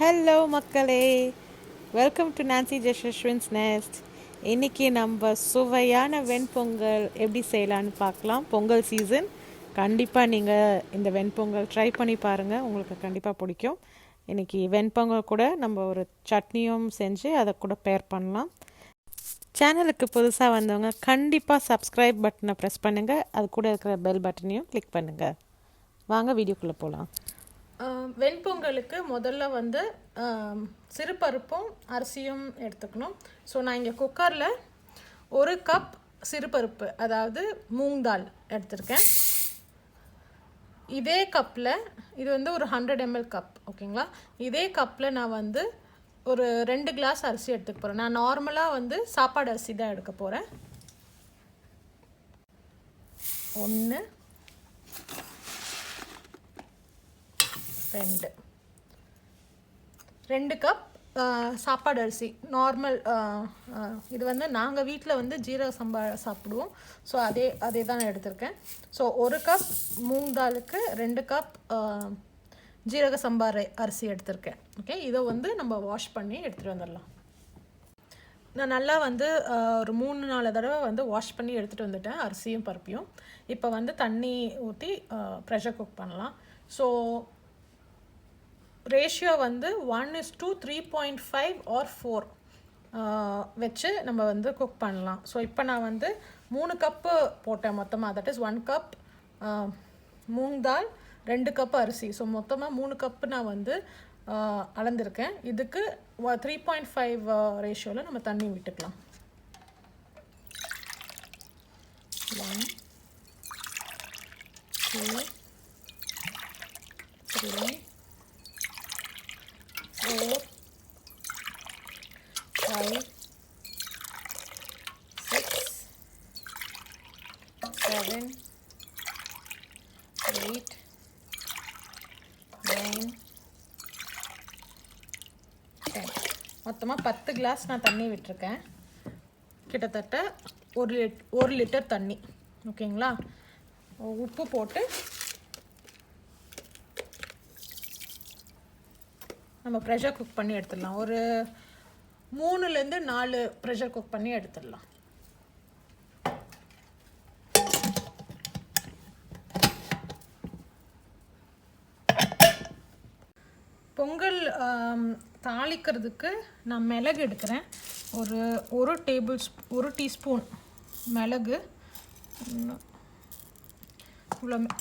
Hello மக்களே, welcome to Nancy ஜெஷஸ்வின்ஸ் next. இன்றைக்கி நம்ம சுவையான வெண்பொங்கல் எப்படி செய்யலான்னு பார்க்கலாம். பொங்கல் சீசன், கண்டிப்பாக நீங்கள் இந்த வெண்பொங்கல் ட்ரை பண்ணி பாருங்கள், உங்களுக்கு கண்டிப்பாக பிடிக்கும். இன்றைக்கி வெண்பொங்கல் கூட நம்ம ஒரு சட்னியும் செஞ்சு அதை கூட பேர் பண்ணலாம். சேனலுக்கு புதுசாக வந்தவங்க கண்டிப்பாக சப்ஸ்கிரைப் பட்டனை ப்ரெஸ் பண்ணுங்கள், அது கூட இருக்கிற பெல் பட்டனையும் கிளிக் பண்ணுங்கள். வாங்க வீடியோக்குள்ளே போகலாம். வெண்பொங்கலுக்கு முதல்ல வந்து சிறுபருப்பும் அரிசியும் எடுத்துக்கணும். ஸோ நான் இங்கே குக்கரில் 1 கப் சிறுபருப்பு, அதாவது மூங் தால் எடுத்திருக்கேன். இதே கப்பில், இது வந்து ஒரு 100 ml கப், ஓகேங்களா? இதே கப்பில் நான் வந்து ஒரு 2 கிளாஸ் அரிசி எடுத்துக்க போகிறேன். நான் நார்மலாக வந்து சாப்பாடு அரிசி தான் எடுக்க போகிறேன். 1 2 கப் சாப்பாடு அரிசி நார்மல். இது வந்து நாங்கள் வீட்டில் வந்து ஜீரா சம்பா சாப்பிடுவோம். ஸோ அதே தான் நான் எடுத்திருக்கேன். So 1 cup moong taluk 2 cup ஜீரக சம்பா அரிசி எடுத்திருக்கேன். ஓகே, இதை வந்து நம்ம வாஷ் பண்ணி எடுத்துகிட்டு வந்துடலாம். நான் நல்லா வந்து ஒரு 3-4 தடவை வந்து வாஷ் பண்ணி எடுத்துகிட்டு வந்துட்டேன் அரிசியும் பருப்பையும். இப்போ வந்து தண்ணி ஊற்றி ப்ரெஷர் குக் பண்ணலாம். ஸோ ரேஷியோ வந்து 1:3.5 ஆர் 4 வச்சு நம்ம வந்து குக் பண்ணலாம். ஸோ இப்போ நான் வந்து 3 கப்பு போட்டேன் மொத்தமாக. That is 1 cup moong dal, 2 cup அரிசி. ஸோ மொத்தமாக 3 கப்பு நான் வந்து அளந்திருக்கேன். இதுக்கு 3.5 ரேஷியோவில் நம்ம தண்ணி விட்டுக்கலாம். 1 2 3 4 5 6 7 8 9 10. மொத்தமாக 10 கிளாஸ் நான் தண்ணி விட்டுருக்கேன். கிட்டத்தட்ட 1 லிட்டர் தண்ணி, ஓகேங்களா? உப்பு போட்டு நம்ம ப்ரெஷர் குக் பண்ணி எடுத்துடலாம். ஒரு 3-4 ப்ரெஷர் குக் பண்ணி எடுத்துடலாம். பொங்கல் தாளிக்கிறதுக்கு நான் மிளகு எடுக்கிறேன். ஒரு டீஸ்பூன் மிளகு,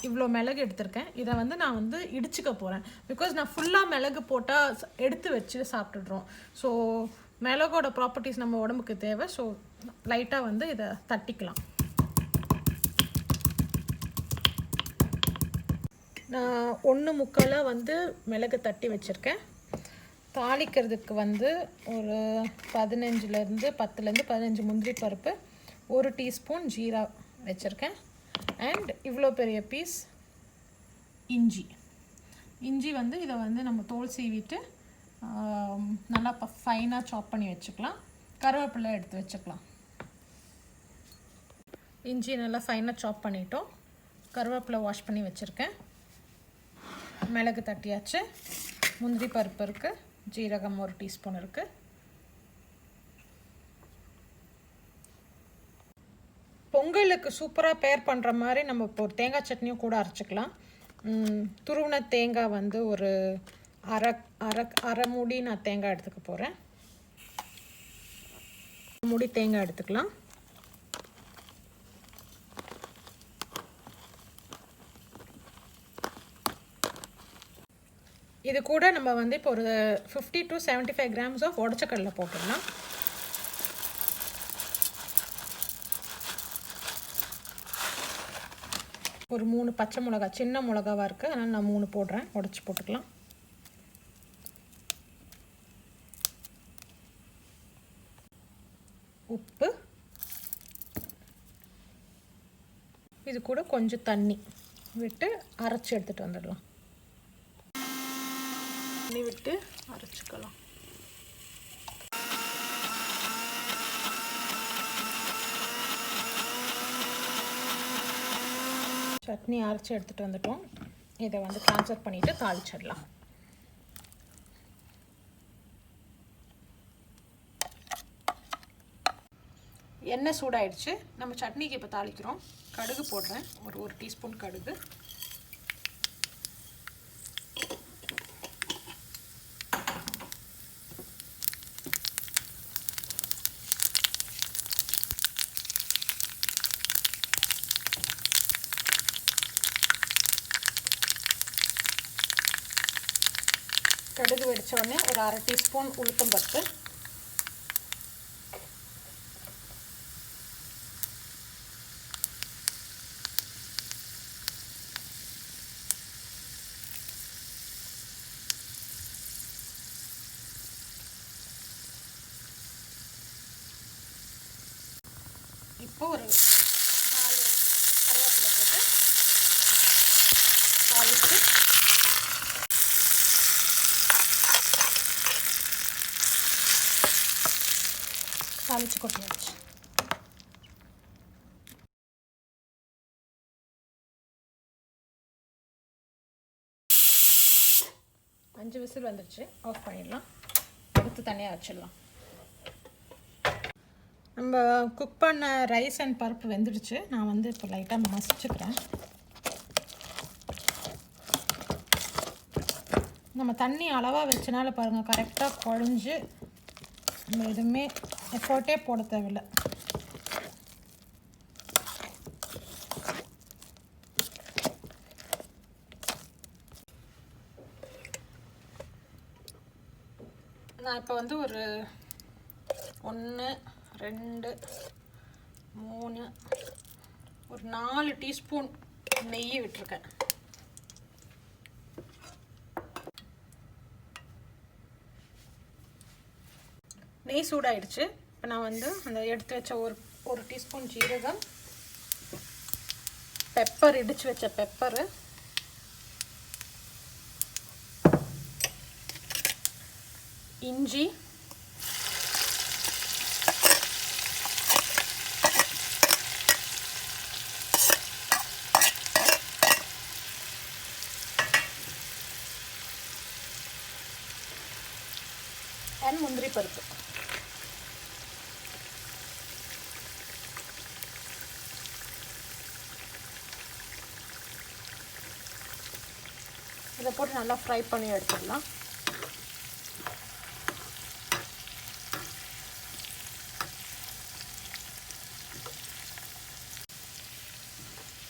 இவ்வளோ மிளகு எடுத்திருக்கேன். இதை வந்து நான் வந்து இடிச்சுக்க போகிறேன். பிகாஸ் நான் ஃபுல்லாக மிளகு போட்டால் எடுத்து வச்சு சாப்பிட்டுடுறோம். ஸோ மிளகோட ப்ராப்பர்ட்டிஸ் நம்ம உடம்புக்கு தேவை. ஸோ லைட்டாக வந்து இதை தட்டிக்கலாம். நான் 1/4 வந்து மிளகு தட்டி வச்சுருக்கேன். தாளிக்கிறதுக்கு வந்து ஒரு 10-15 முந்திரி பருப்பு, 1 டீஸ்பூன் ஜீரா வச்சுருக்கேன். அண்ட் இவ்வளோ பெரிய பீஸ் இஞ்சி வந்து இதை வந்து நம்ம தோல் சீவிட்டு நல்லா ஃபைனாக சாப் பண்ணி வச்சுக்கலாம். கருவேப்பிலை எடுத்து வச்சுக்கலாம். இஞ்சி நல்லா ஃபைனாக சாப் பண்ணிட்டோம். கருவேப்பிலை வாஷ் பண்ணி வச்சுருக்கேன். மிளகு தட்டியாச்சு. முந்திரி பருப்பு இருக்குது. ஜீரகம் 1 டீஸ்பூன் இருக்குது. பொங்கலுக்கு சூப்பராக பேர் பண்ணுற மாதிரி நம்ம இப்போ ஒரு தேங்காய் சட்னியும் கூட அரைச்சிக்கலாம். துருவின தேங்காய் வந்து ஒரு அரை மூடி நான் தேங்காய் எடுத்துக்க போகிறேன். மூடி தேங்காய் எடுத்துக்கலாம். இது கூட நம்ம வந்து இப்போ ஒரு 50 to 75 grams ஆஃப் உடச்சக்கடலை போட்டுடலாம். ஒரு 3 பச்சை மிளகா, சின்ன மிளகாவாக இருக்குது, அதனால் நான் 3 போடுறேன். உடச்சி போட்டுக்கலாம். உப்பு, இது கூட கொஞ்சம் தண்ணி விட்டு அரைச்சி எடுத்துகிட்டு வந்துடலாம். தண்ணி விட்டு அரைச்சிக்கலாம். சட்னி அரைச்சி எடுத்துகிட்டு வந்துட்டோம். இதை வந்து ட்ரான்ஸ்ஃபர் பண்ணிவிட்டு தாளிச்சிடலாம். எண்ணெய் சூடாயிடுச்சு. நம்ம சட்னிக்கு இப்போ தாளிக்கிறோம். கடுகு போடுறேன், ஒரு டீஸ்பூன் கடுகு. கடுகு வெடிச்ச உடனே ஒரு அரை டீஸ்பூன் உளுத்தம்பருப்பு, இப்போ ஒரு 4 கருவேப்பிலை போட்டு தாளித்து கொட்டியாச்சு. அஞ்சு விசில் வந்துடுச்சு, ஆஃப் பண்ணிடலாம். எடுத்து தனியாக வச்சிடலாம். நம்ம குக் பண்ண ரைஸ் அண்ட் பருப்பு வெந்துடுச்சு. நான் வந்து இப்போ லைட்டாக மசிச்சுக்கிறேன். நம்ம தண்ணி அளவாக வச்சனால பாருங்கள், கரெக்டாக குழஞ்சி நம்ம எதுவுமே எஃபோர்ட்டே போட தேவையில்லை. நான் இப்போ வந்து ஒரு 1 2 3 ஒரு 4 டீஸ்பூன் நெய் விட்டுருக்கேன். நெய் சூடாயிடுச்சு. இப்போ நான் வந்து அந்த எடுத்து வச்ச ஒரு டீஸ்பூன் ஜீரகம், பெப்பர், இடித்து வச்ச பெப்பரு, இஞ்சி, அண்ட் முந்திரி பருப்பு. இதை போட்டு நல்லா ஃப்ரை பண்ணி எடுத்துடலாம்.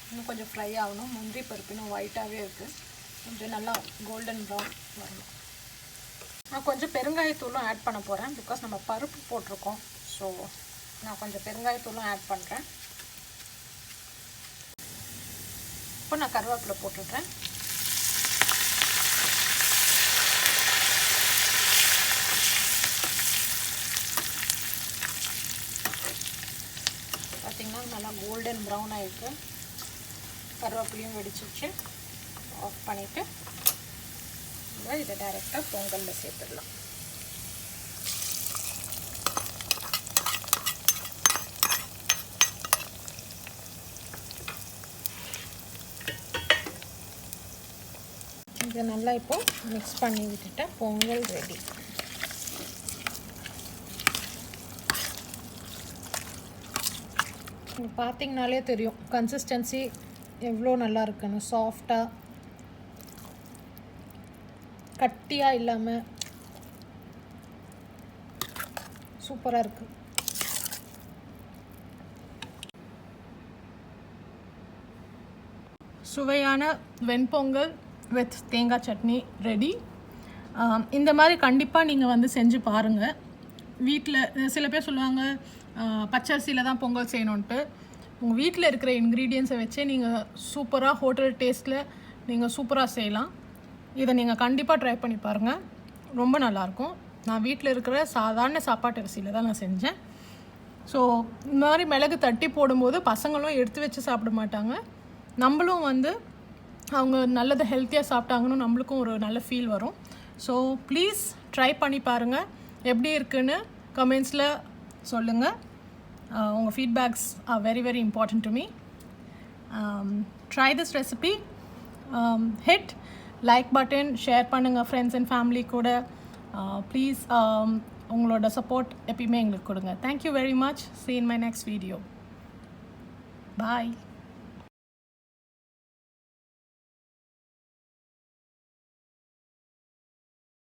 இன்னும் கொஞ்சம் ஃப்ரை ஆகணும். முந்திரி பருப்பு இன்னும் ஒயிட்டாகவே இருக்குது, கொஞ்சம் நல்லா கோல்டன் ப்ரௌன் வரணும். நான் கொஞ்சம் பெருங்காயத்தூளும் ஆட் பண்ண போகிறேன், பிகாஸ் நம்ம பருப்பு போட்டிருக்கோம். ஸோ நான் கொஞ்சம் பெருங்காயத்தூளும் ஆட் பண்ணுறேன். இப்போ நான் கருவேப்பிலை போட்டுடுறேன். பார்த்திங்கன்னா நல்லா கோல்டன் ப்ரௌன் ஆகிருக்கு. கருவேப்பிலையும் வெடிச்சிச்சு. ஆஃப் பண்ணிவிட்டு இதை டைரெக்டாக பொங்கலில் சேர்த்துடலாம். இதை நல்லா இப்போ மிக்ஸ் பண்ணி விட்டுட்டேன். பொங்கல் ரெடி. பார்த்தீங்கனாலே தெரியும் கன்சிஸ்டன்சி எவ்வளோ நல்லா இருக்குன்னு. சாஃப்டாக, கட்டியாக இல்லாமல் சூப்பராக இருக்குது. சுவையான வெண்பொங்கல் வித் தேங்காய் சட்னி ரெடி. இந்த மாதிரி கண்டிப்பாக நீங்கள் வந்து செஞ்சு பாருங்கள். வீட்டில் சில பேர் சொல்லுவாங்க பச்சரிசியில் தான் பொங்கல் செய்யணுன்ட்டு. உங்கள் வீட்டில் இருக்கிற இன்க்ரீடியன்ஸை வச்சே நீங்கள் சூப்பராக ஹோட்டல் டேஸ்ட்டில் நீங்கள் சூப்பராக செய்யலாம். இதை நீங்கள் கண்டிப்பாக ட்ரை பண்ணி பாருங்கள், ரொம்ப நல்லாயிருக்கும். நான் வீட்டில் இருக்கிற சாதாரண சாப்பாட்டு அரிசியில் தான் நான் செஞ்சேன். ஸோ இந்த மாதிரி மிளகு தட்டி போடும்போது பசங்களும் எடுத்து வச்சு சாப்பிட மாட்டாங்க. நம்மளும் வந்து அவங்க நல்லதை ஹெல்த்தியாக சாப்பிட்டாங்கன்னு நம்மளுக்கும் ஒரு நல்ல ஃபீல் வரும். ஸோ ப்ளீஸ் ட்ரை பண்ணி பாருங்கள். எப்படி இருக்குன்னு கமெண்ட்ஸில் சொல்லுங்கள். உங்கள் feedbacks are very very important to me. Try this recipe. Hit like button, share பண்ணுங்கள் ஃப்ரெண்ட்ஸ் அண்ட் ஃபேமிலி கூட. ப்ளீஸ் உங்களோட சப்போர்ட் எப்பயுமே எங்களுக்கு கொடுங்க. Thank you very much. See you in my next video. Bye.